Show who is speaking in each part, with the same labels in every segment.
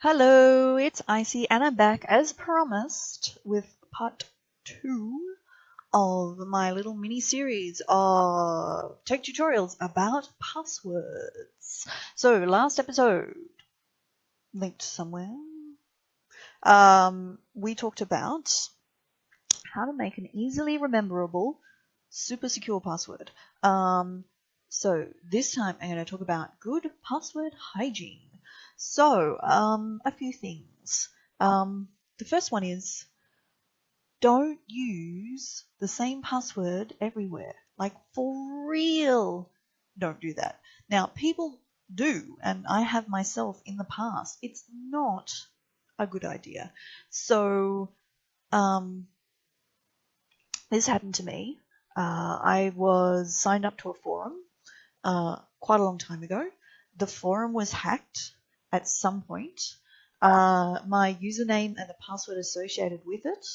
Speaker 1: Hello, it's Icy and I'm back as promised with part 2 of my little mini series of tech tutorials about passwords. So last episode, linked somewhere, we talked about how to make an easily rememberable super secure password. So this time I'm going to talk about good password hygiene. So, a few things. The first one is don't use the same password everywhere. Like, for real, don't do that. Now, people do, and I have myself in the past. It's not a good idea. So, this happened to me. I was signed up to a forum quite a long time ago. The forum was hacked at some point. My username and the password associated with it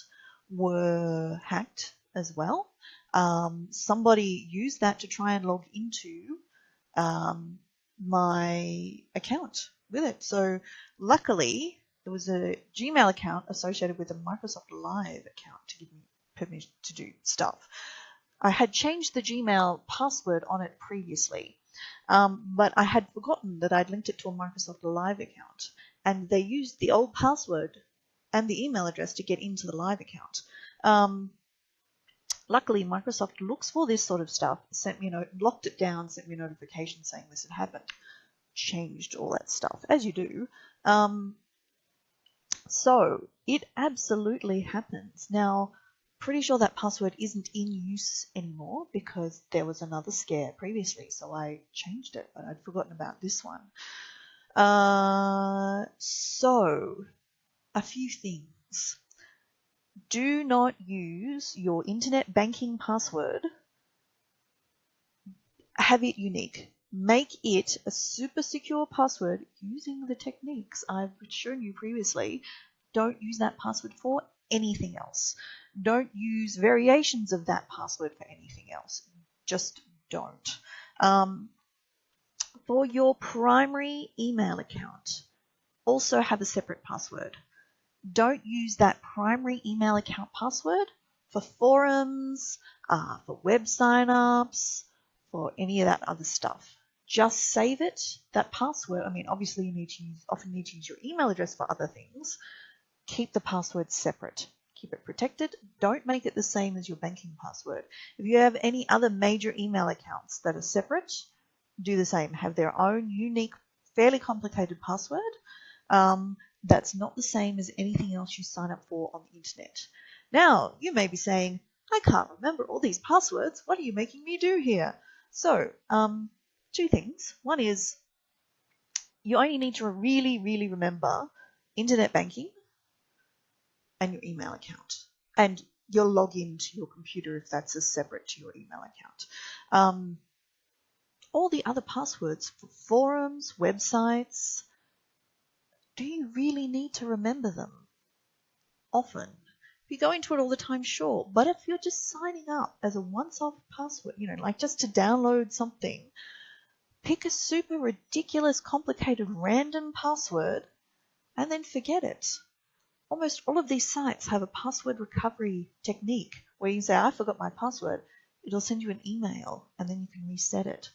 Speaker 1: were hacked as well. Somebody used that to try and log into my account with it. So luckily, there was a Gmail account associated with a Microsoft Live account to give me permission to do stuff. I had changed the Gmail password on it previously, but I had forgotten that I'd linked it to a Microsoft Live account, and they used the old password and the email address to get into the Live account. Luckily, Microsoft looks for this sort of stuff, sent me a note, locked it down, sent me a notification saying this had happened, changed all that stuff, as you do. So it absolutely happens. Now, pretty sure that password isn't in use anymore because there was another scare previously, so I changed it, but I'd forgotten about this one. So, a few things. Do not use your internet banking password. Have it unique. Make it a super secure password using the techniques I've shown you previously. Don't use that password for anything else. Don't use variations of that password for anything else. Just don't. For your primary email account, also have a separate password. Don't use that primary email account password for forums, for web signups, for any of that other stuff. Just save it, that password. I mean, obviously you often need to use your email address for other things. Keep the password separate. Keep it protected. Don't make it the same as your banking password. If you have any other major email accounts that are separate, do the same. Have their own unique, fairly complicated password that's not the same as anything else you sign up for on the internet. Now, you may be saying, I can't remember all these passwords. What are you making me do here? So, two things. One is you only need to really, really remember internet banking and your email account, and you'll log into your computer if that's as separate to your email account. All the other passwords for forums, websites, do you really need to remember them? Often. If you go into it all the time, sure, but if you're just signing up as a once-off password, like just to download something, pick a super ridiculous, complicated, random password and then forget it. Almost all of these sites have a password recovery technique where you can say, I forgot my password. It'll send you an email and then you can reset it.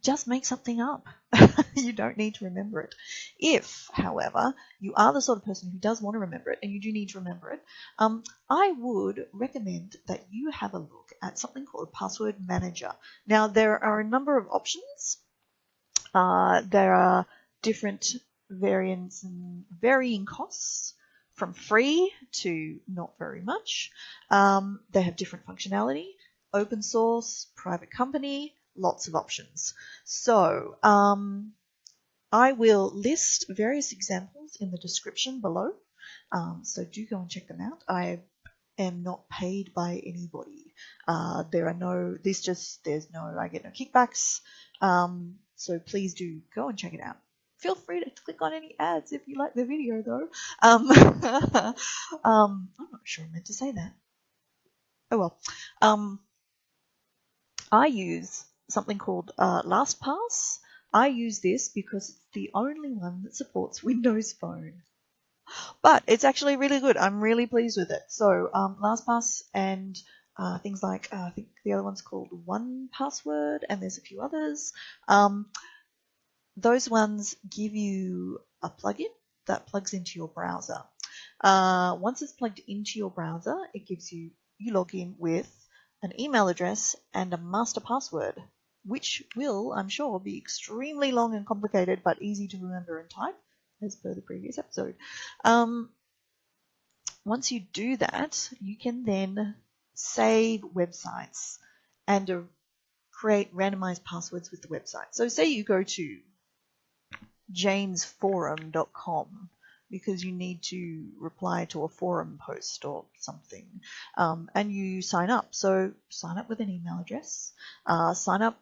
Speaker 1: Just make something up. You don't need to remember it. If, however, you are the sort of person who does want to remember it and you do need to remember it, I would recommend that you have a look at something called Password Manager. Now, there are a number of options. There are different variants and varying costs, from free to not very much. They have different functionality, open source, private company, lots of options. So I will list various examples in the description below. So do go and check them out. I am not paid by anybody. I get no kickbacks. So please do go and check it out. Feel free to click on any ads if you like the video, though. I'm not sure I meant to say that. Oh well. I use something called LastPass I use this because it's the only one that supports Windows Phone. But it's actually really good. I'm really pleased with it. So LastPass and things like, I think the other one's called 1Password, and there's a few others. Those ones give you a plugin that plugs into your browser. Once it's plugged into your browser, it gives you log in with an email address and a master password, which will, I'm sure, be extremely long and complicated, but easy to remember and type, as per the previous episode. Once you do that, you can then save websites and create randomized passwords with the website. So say you go to janesforum.com because you need to reply to a forum post or something, and you sign up. So sign up with an email address, sign up,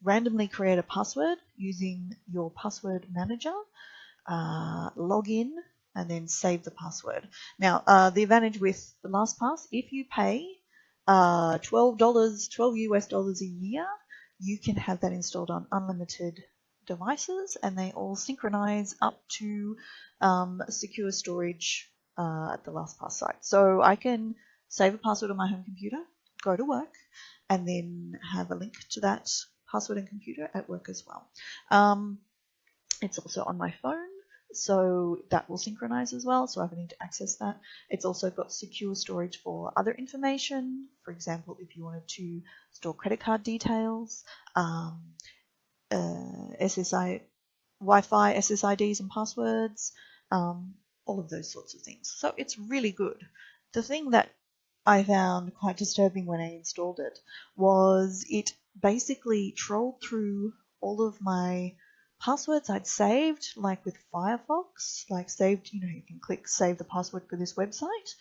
Speaker 1: randomly create a password using your password manager, log in, and then save the password. Now, the advantage with the LastPass, if you pay $12 US a year, you can have that installed on unlimited devices, and they all synchronize up to secure storage at the LastPass site. So I can save a password on my home computer, go to work, and then have a link to that password and computer at work as well. It's also on my phone, so that will synchronize as well, so I need to access that. It's also got secure storage for other information. For example, if you wanted to store credit card details, SSI, Wi-Fi, SSIDs and passwords, all of those sorts of things. So it's really good. The thing that I found quite disturbing when I installed it was it basically trolled through all of my passwords I'd saved, like with Firefox, like saved, you can click save the password for this website.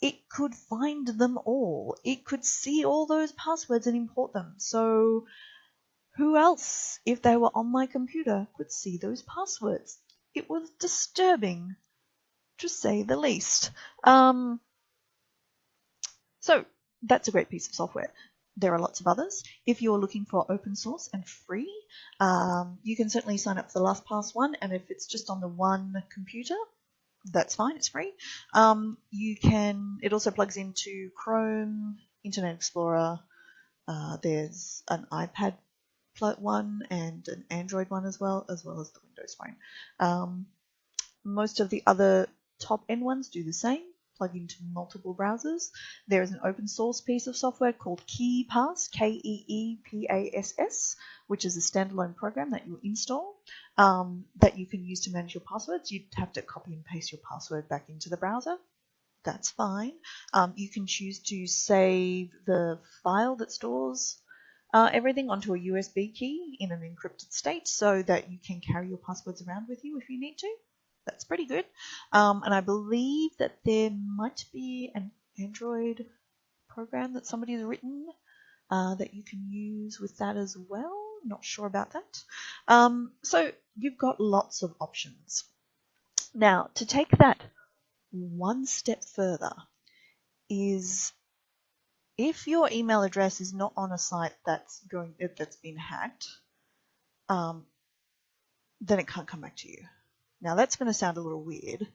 Speaker 1: It could find them all. It could see all those passwords and import them. So who else, if they were on my computer, could see those passwords? It was disturbing, to say the least. So that's a great piece of software. There are lots of others. If you're looking for open source and free, you can certainly sign up for the LastPass one, and if it's just on the one computer, that's fine, it's free. It also plugs into Chrome, Internet Explorer. There's an iPad one and an Android one as well as the Windows Phone. Most of the other top end ones do the same, plug into multiple browsers. There is an open source piece of software called KeePass, KeePass, which is a standalone program that you install that you can use to manage your passwords. You'd have to copy and paste your password back into the browser. That's fine. You can choose to save the file that stores everything onto a USB key in an encrypted state so that you can carry your passwords around with you if you need to. That's pretty good. And I believe that there might be an Android program that somebody has written that you can use with that as well. Not sure about that. So you've got lots of options. Now, to take that one step further is if your email address is not on a site that's been hacked, then it can't come back to you. Now that's going to sound a little weird.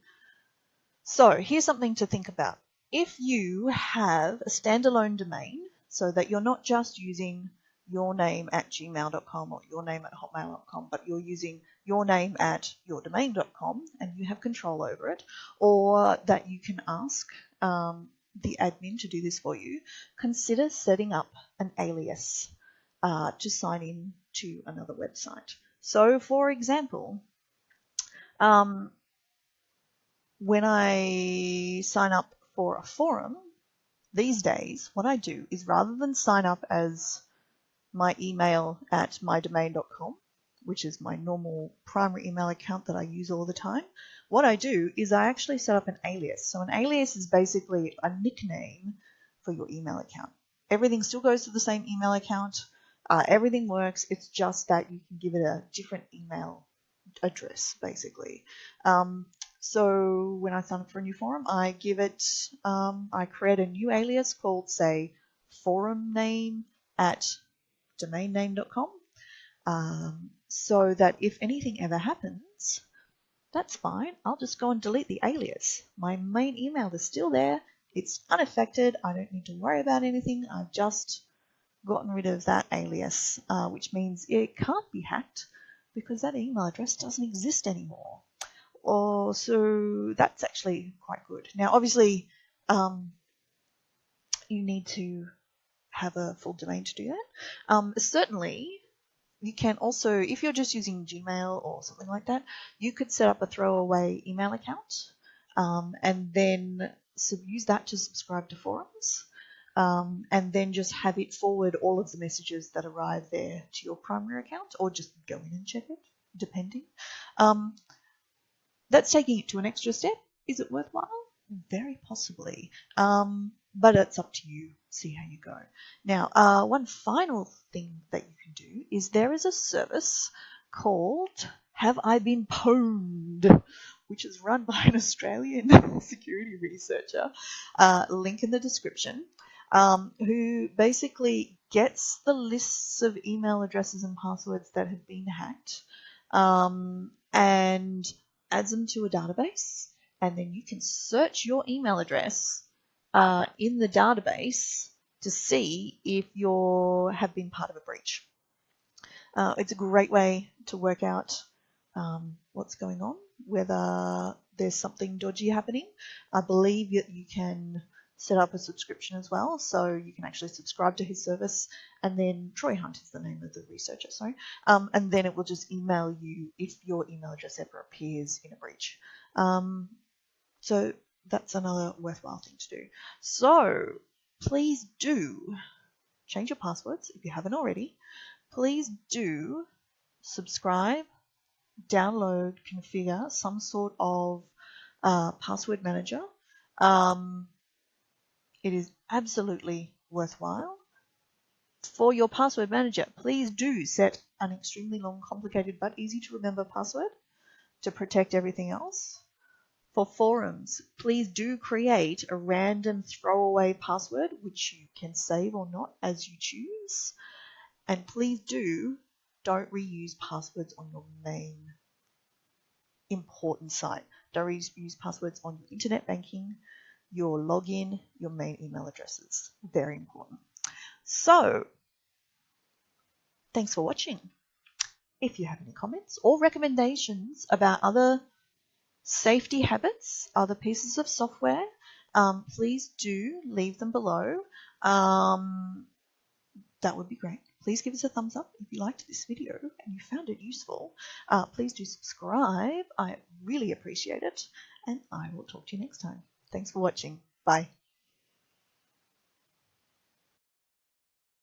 Speaker 1: So here's something to think about. If you have a standalone domain, so that you're not just using your name at gmail.com or your name at hotmail.com, but you're using your name at yourdomain.com and you have control over it, or that you can ask the admin to do this for you, consider setting up an alias to sign in to another website. So, for example, when I sign up for a forum, these days, what I do is rather than sign up as my email at mydomain.com, which is my normal primary email account that I use all the time, what I do is I actually set up an alias. So an alias is basically a nickname for your email account. Everything still goes to the same email account. Everything works. It's just that you can give it a different email address, basically. So when I sign up for a new forum, I give it, I create a new alias called, say, forum name at domainname.com. so that if anything ever happens, that's fine. I'll just go and delete the alias. My main email is still there. It's unaffected. I don't need to worry about anything. I've just gotten rid of that alias, which means it can't be hacked because that email address doesn't exist anymore. So that's actually quite good. Now, obviously, you need to have a full domain to do that. Certainly, you can also, if you're just using Gmail or something like that, you could set up a throwaway email account and then use that to subscribe to forums, and then just have it forward all of the messages that arrive there to your primary account, or just go in and check it, depending. That's taking it to an extra step. Is it worthwhile? Very possibly. But it's up to you. See how you go. Now, one final thing that you can do is there is a service called Have I Been Pwned, which is run by an Australian security researcher, link in the description, who basically gets the lists of email addresses and passwords that have been hacked, and adds them to a database, and then you can search your email address in the database to see if you have been part of a breach. It's a great way to work out what's going on, whether there's something dodgy happening. I believe that you can set up a subscription as well, so you can actually subscribe to his service, and then Troy Hunt is the name of the researcher, sorry, and then it will just email you if your email address ever appears in a breach. So that's another worthwhile thing to do. So please do change your passwords if you haven't already. Please do subscribe, download, configure some sort of password manager. It is absolutely worthwhile. For your password manager, please do set an extremely long, complicated, but easy to remember password to protect everything else. For forums, please do create a random throwaway password, which you can save or not as you choose. And please don't reuse passwords on your main important site. Don't reuse passwords on your internet banking, your login, your main email addresses. Very important. So, thanks for watching. If you have any comments or recommendations about other safety habits, other pieces of software, please do leave them below. That would be great. Please give us a thumbs up if you liked this video and you found it useful. Please do subscribe. I really appreciate it. And I will talk to you next time. Thanks for watching. Bye.